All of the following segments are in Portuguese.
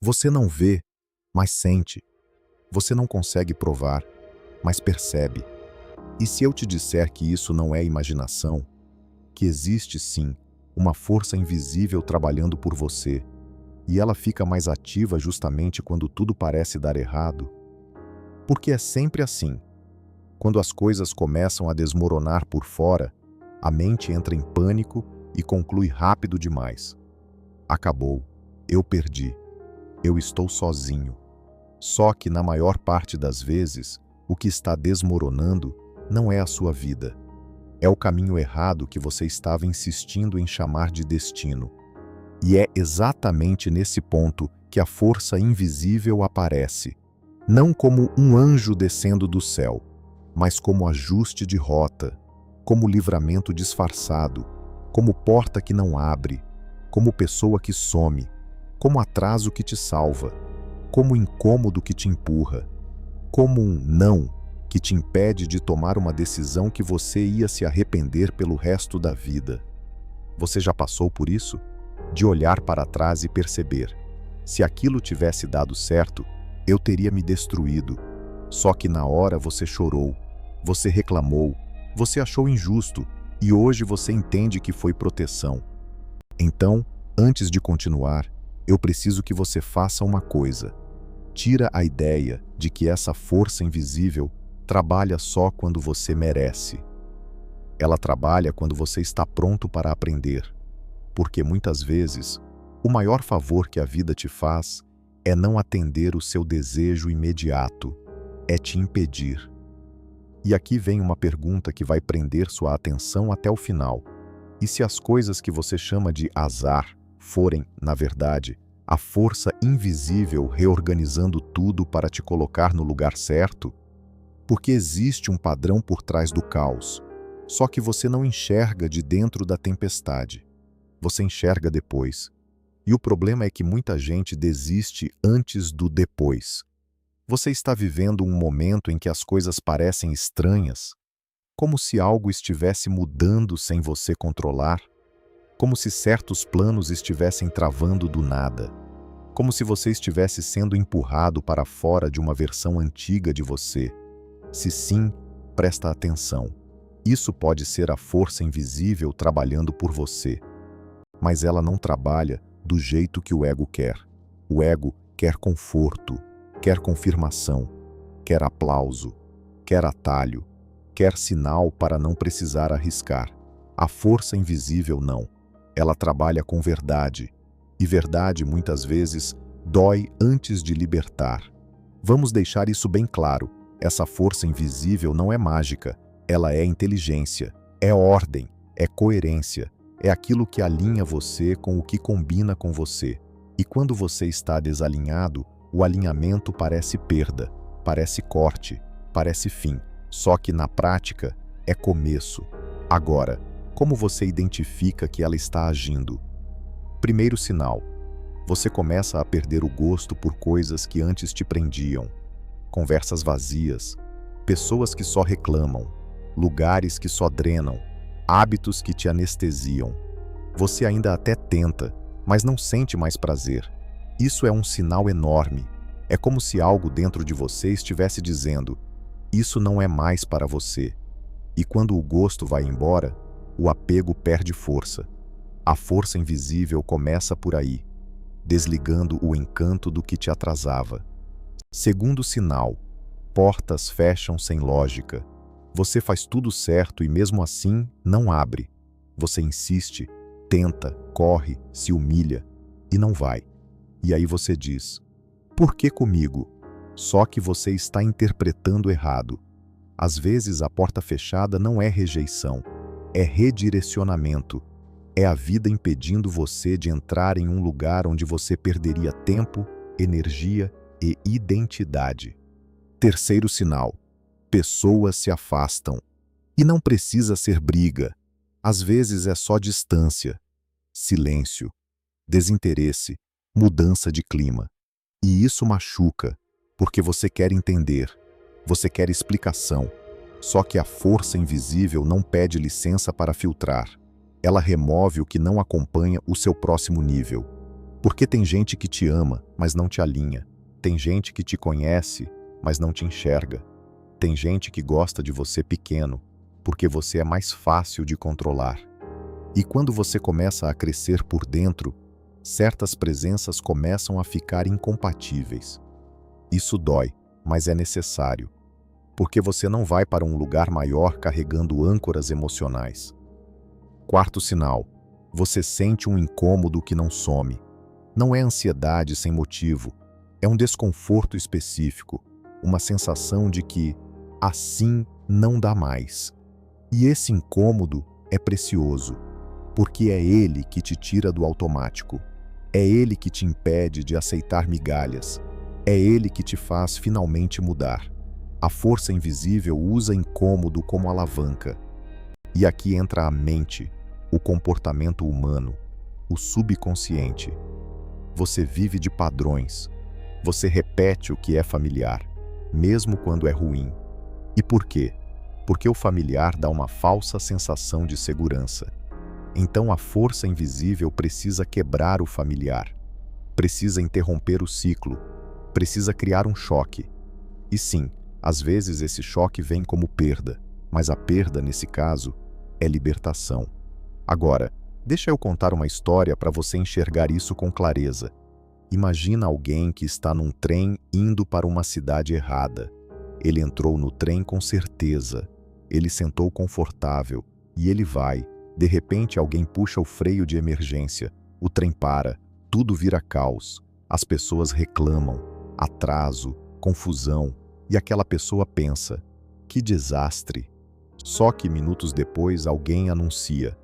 Você não vê, mas sente. Você não consegue provar, mas percebe. E se eu te disser que isso não é imaginação, que existe sim uma força invisível trabalhando por você, e ela fica mais ativa justamente quando tudo parece dar errado? Porque é sempre assim. Quando as coisas começam a desmoronar por fora, a mente entra em pânico e conclui rápido demais. Acabou. Eu perdi. Eu estou sozinho. Só que, na maior parte das vezes, o que está desmoronando não é a sua vida. É o caminho errado que você estava insistindo em chamar de destino. E é exatamente nesse ponto que a força invisível aparece. Não como um anjo descendo do céu, mas como ajuste de rota, como livramento disfarçado, como porta que não abre, como pessoa que some, como atraso que te salva, como incômodo que te empurra, como um não que te impede de tomar uma decisão que você ia se arrepender pelo resto da vida. Você já passou por isso? De olhar para trás e perceber: se aquilo tivesse dado certo, eu teria me destruído. Só que na hora você chorou, você reclamou, você achou injusto e hoje você entende que foi proteção. Então, antes de continuar, eu preciso que você faça uma coisa. Tira a ideia de que essa força invisível trabalha só quando você merece. Ela trabalha quando você está pronto para aprender. Porque muitas vezes, o maior favor que a vida te faz é não atender o seu desejo imediato, é te impedir. E aqui vem uma pergunta que vai prender sua atenção até o final. E se as coisas que você chama de azar forem, na verdade, a força invisível reorganizando tudo para te colocar no lugar certo? Porque existe um padrão por trás do caos, só que você não enxerga de dentro da tempestade. Você enxerga depois. E o problema é que muita gente desiste antes do depois. Você está vivendo um momento em que as coisas parecem estranhas, como se algo estivesse mudando sem você controlar, como se certos planos estivessem travando do nada, como se você estivesse sendo empurrado para fora de uma versão antiga de você. Se sim, presta atenção. Isso pode ser a força invisível trabalhando por você. Mas ela não trabalha do jeito que o ego quer. O ego quer conforto, quer confirmação, quer aplauso, quer atalho, quer sinal para não precisar arriscar. A força invisível não. Ela trabalha com verdade. E verdade, muitas vezes, dói antes de libertar. Vamos deixar isso bem claro. Essa força invisível não é mágica. Ela é inteligência, é ordem, é coerência. É aquilo que alinha você com o que combina com você. E quando você está desalinhado, o alinhamento parece perda, parece corte, parece fim. Só que na prática, é começo. Agora, como você identifica que ela está agindo? Primeiro sinal: você começa a perder o gosto por coisas que antes te prendiam. Conversas vazias, pessoas que só reclamam, lugares que só drenam, hábitos que te anestesiam. Você ainda até tenta, mas não sente mais prazer. Isso é um sinal enorme. É como se algo dentro de você estivesse dizendo: isso não é mais para você. E quando o gosto vai embora, o apego perde força. A força invisível começa por aí, desligando o encanto do que te atrasava. Segundo sinal: portas fecham sem lógica. Você faz tudo certo e mesmo assim não abre. Você insiste, tenta, corre, se humilha e não vai. E aí você diz: por que comigo? Só que você está interpretando errado. Às vezes a porta fechada não é rejeição, é redirecionamento. É a vida impedindo você de entrar em um lugar onde você perderia tempo, energia e identidade. Terceiro sinal: pessoas se afastam. E não precisa ser briga. Às vezes é só distância, silêncio, desinteresse, mudança de clima. E isso machuca, porque você quer entender, você quer explicação. Só que a força invisível não pede licença para filtrar. Ela remove o que não acompanha o seu próximo nível. Porque tem gente que te ama, mas não te alinha. Tem gente que te conhece, mas não te enxerga. Tem gente que gosta de você pequeno, porque você é mais fácil de controlar. E quando você começa a crescer por dentro, certas presenças começam a ficar incompatíveis. Isso dói, mas é necessário, porque você não vai para um lugar maior carregando âncoras emocionais. Quarto sinal: você sente um incômodo que não some. Não é ansiedade sem motivo, é um desconforto específico, uma sensação de que assim não dá mais. E esse incômodo é precioso, porque é ele que te tira do automático. É ele que te impede de aceitar migalhas. É ele que te faz finalmente mudar. A força invisível usa incômodo como alavanca. E aqui entra a mente, o comportamento humano, o subconsciente. Você vive de padrões. Você repete o que é familiar, mesmo quando é ruim. E por quê? Porque o familiar dá uma falsa sensação de segurança. Então a força invisível precisa quebrar o familiar, precisa interromper o ciclo, precisa criar um choque. E sim, às vezes esse choque vem como perda, mas a perda, nesse caso, é libertação. Agora, deixa eu contar uma história para você enxergar isso com clareza. Imagina alguém que está num trem indo para uma cidade errada. Ele entrou no trem com certeza, ele sentou confortável e ele vai. De repente, alguém puxa o freio de emergência, o trem para, tudo vira caos, as pessoas reclamam, atraso, confusão, e aquela pessoa pensa: que desastre! Só que minutos depois alguém anuncia: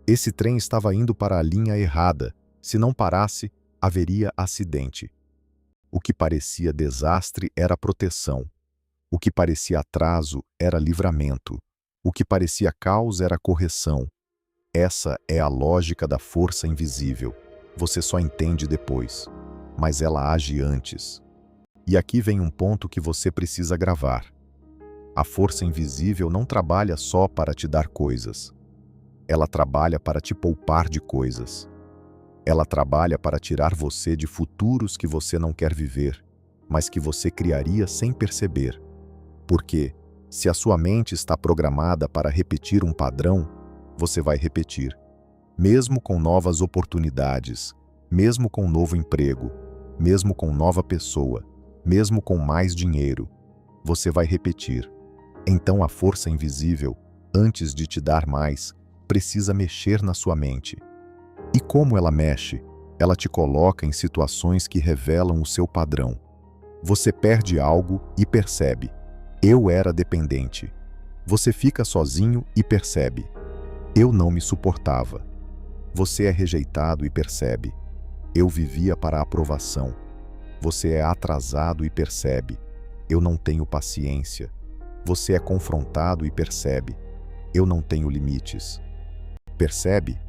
esse trem estava indo para a linha errada, se não parasse, haveria acidente. O que parecia desastre era proteção, o que parecia atraso era livramento, o que parecia caos era correção. Essa é a lógica da força invisível. Você só entende depois, mas ela age antes. E aqui vem um ponto que você precisa gravar. A força invisível não trabalha só para te dar coisas. Ela trabalha para te poupar de coisas. Ela trabalha para tirar você de futuros que você não quer viver, mas que você criaria sem perceber. Porque, se a sua mente está programada para repetir um padrão, você vai repetir. Mesmo com novas oportunidades, mesmo com novo emprego, mesmo com nova pessoa, mesmo com mais dinheiro, você vai repetir. Então a força invisível, antes de te dar mais, precisa mexer na sua mente. E como ela mexe? Ela te coloca em situações que revelam o seu padrão. Você perde algo e percebe: eu era dependente. Você fica sozinho e percebe: eu não me suportava. Você é rejeitado e percebe: eu vivia para a aprovação. Você é atrasado e percebe: eu não tenho paciência. Você é confrontado e percebe: eu não tenho limites. Percebe?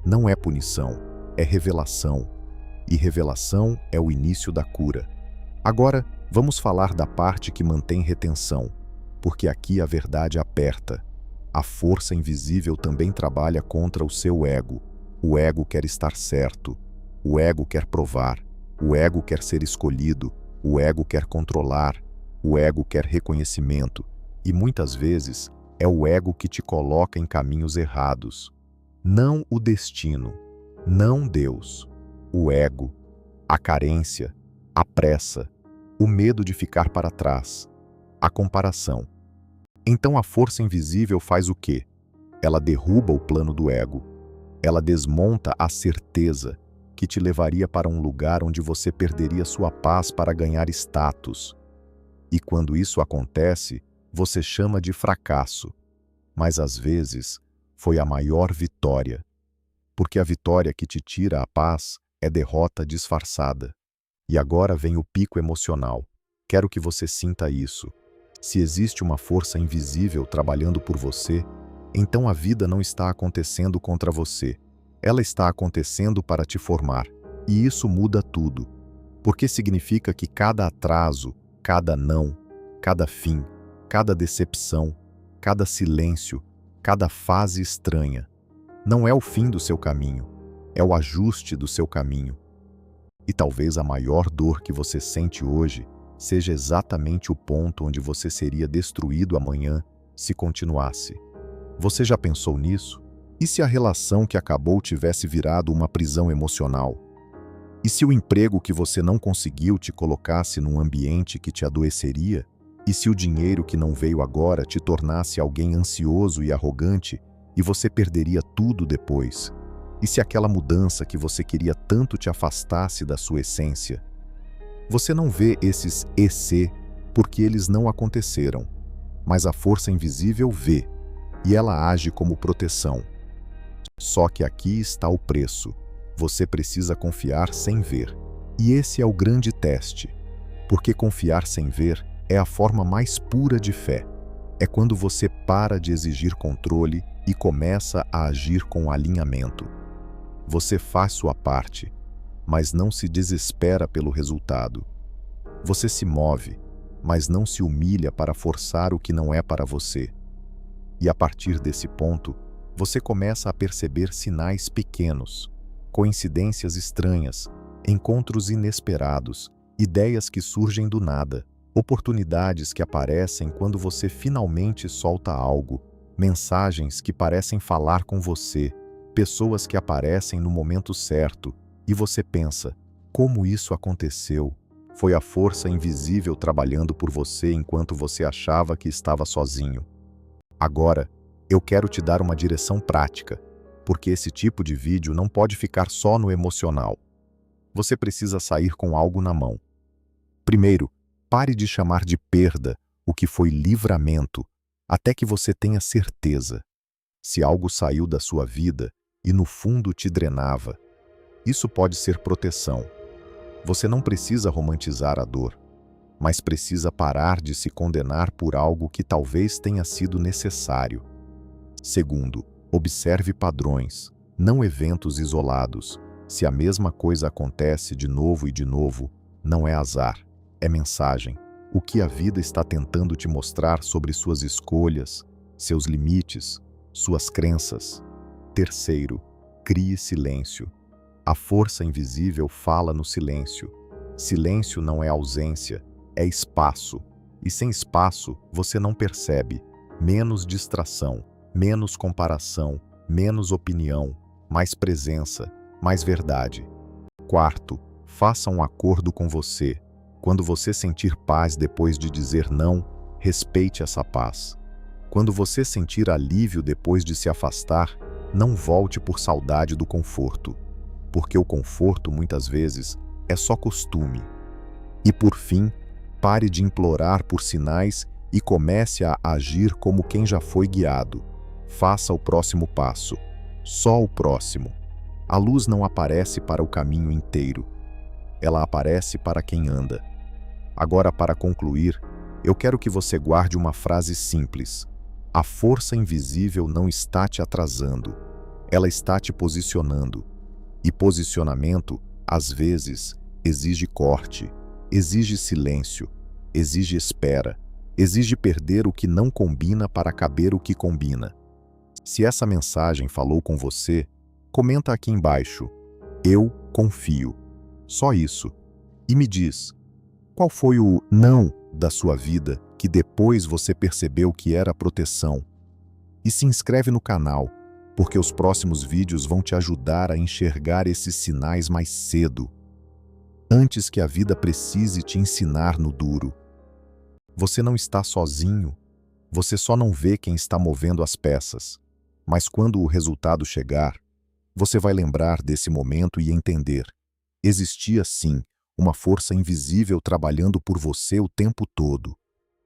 Não é punição, é revelação. E revelação é o início da cura. Agora, vamos falar da parte que mantém retenção, porque aqui a verdade aperta. A força invisível também trabalha contra o seu ego. O ego quer estar certo. O ego quer provar. O ego quer ser escolhido. O ego quer controlar. O ego quer reconhecimento. E muitas vezes é o ego que te coloca em caminhos errados. Não o destino, não Deus. O ego, a carência, a pressa, o medo de ficar para trás, a comparação. Então a força invisível faz o quê? Ela derruba o plano do ego. Ela desmonta a certeza que te levaria para um lugar onde você perderia sua paz para ganhar status. E quando isso acontece, você chama de fracasso. Mas às vezes foi a maior vitória. Porque a vitória que te tira a paz é derrota disfarçada. E agora vem o pico emocional. Quero que você sinta isso. Se existe uma força invisível trabalhando por você, então a vida não está acontecendo contra você. Ela está acontecendo para te formar. E isso muda tudo. Porque significa que cada atraso, cada não, cada fim, cada decepção, cada silêncio, cada fase estranha, não é o fim do seu caminho, é o ajuste do seu caminho. E talvez a maior dor que você sente hoje seja exatamente o ponto onde você seria destruído amanhã se continuasse. Você já pensou nisso? E se a relação que acabou tivesse virado uma prisão emocional? E se o emprego que você não conseguiu te colocasse num ambiente que te adoeceria? E se o dinheiro que não veio agora te tornasse alguém ansioso e arrogante e você perderia tudo depois? E se aquela mudança que você queria tanto te afastasse da sua essência? Você não vê esses "e se" porque eles não aconteceram, mas a força invisível vê, e ela age como proteção. Só que aqui está o preço. Você precisa confiar sem ver. E esse é o grande teste, porque confiar sem ver é a forma mais pura de fé. É quando você para de exigir controle e começa a agir com alinhamento. Você faz sua parte, mas não se desespera pelo resultado. Você se move, mas não se humilha para forçar o que não é para você. E a partir desse ponto, você começa a perceber sinais pequenos, coincidências estranhas, encontros inesperados, ideias que surgem do nada, oportunidades que aparecem quando você finalmente solta algo, mensagens que parecem falar com você, pessoas que aparecem no momento certo, e você pensa: como isso aconteceu? Foi a força invisível trabalhando por você enquanto você achava que estava sozinho. Agora, eu quero te dar uma direção prática, porque esse tipo de vídeo não pode ficar só no emocional. Você precisa sair com algo na mão. Primeiro, pare de chamar de perda o que foi livramento, até que você tenha certeza. Se algo saiu da sua vida e no fundo te drenava, isso pode ser proteção. Você não precisa romantizar a dor, mas precisa parar de se condenar por algo que talvez tenha sido necessário. Segundo, observe padrões, não eventos isolados. Se a mesma coisa acontece de novo e de novo, não é azar, é mensagem. O que a vida está tentando te mostrar sobre suas escolhas, seus limites, suas crenças. Terceiro, crie silêncio. A força invisível fala no silêncio. Silêncio não é ausência, é espaço. E sem espaço, você não percebe. Menos distração, menos comparação, menos opinião, mais presença, mais verdade. Quarto, faça um acordo com você. Quando você sentir paz depois de dizer não, respeite essa paz. Quando você sentir alívio depois de se afastar, não volte por saudade do conforto, porque o conforto, muitas vezes, é só costume. E por fim, pare de implorar por sinais e comece a agir como quem já foi guiado. Faça o próximo passo, só o próximo. A luz não aparece para o caminho inteiro, ela aparece para quem anda. Agora, para concluir, eu quero que você guarde uma frase simples. A força invisível não está te atrasando, ela está te posicionando. E posicionamento, às vezes, exige corte, exige silêncio, exige espera, exige perder o que não combina para caber o que combina. Se essa mensagem falou com você, comenta aqui embaixo. Eu confio. Só isso. E me diz, qual foi o não da sua vida que depois você percebeu que era proteção? E se inscreve no canal, porque os próximos vídeos vão te ajudar a enxergar esses sinais mais cedo, antes que a vida precise te ensinar no duro. Você não está sozinho, você só não vê quem está movendo as peças. Mas quando o resultado chegar, você vai lembrar desse momento e entender. Existia sim uma força invisível trabalhando por você o tempo todo.